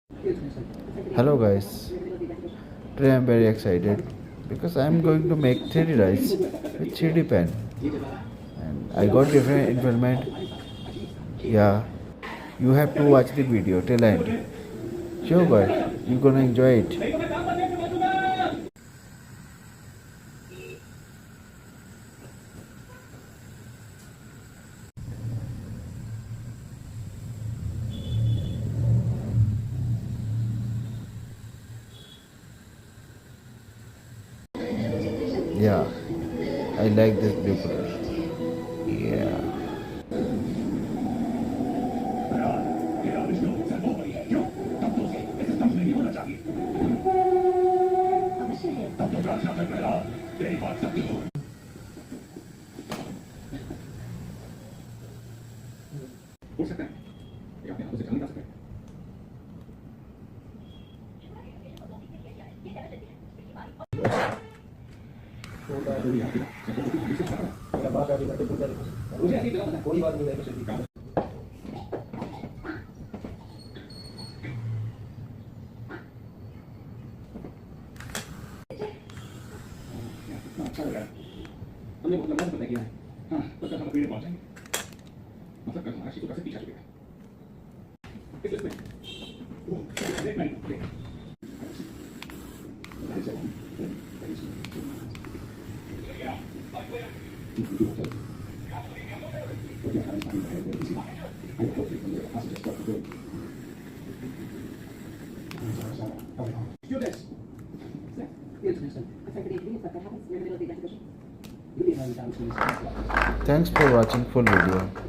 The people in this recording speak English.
Hello guys, today I'm very excited because I'm going to make 3D rice with 3D pen and I got different implement. Yeah, you have to watch the video till end. Sure guys, you're gonna enjoy it. Yeah, I like this blue color. Yeah. Thanks for watching full video.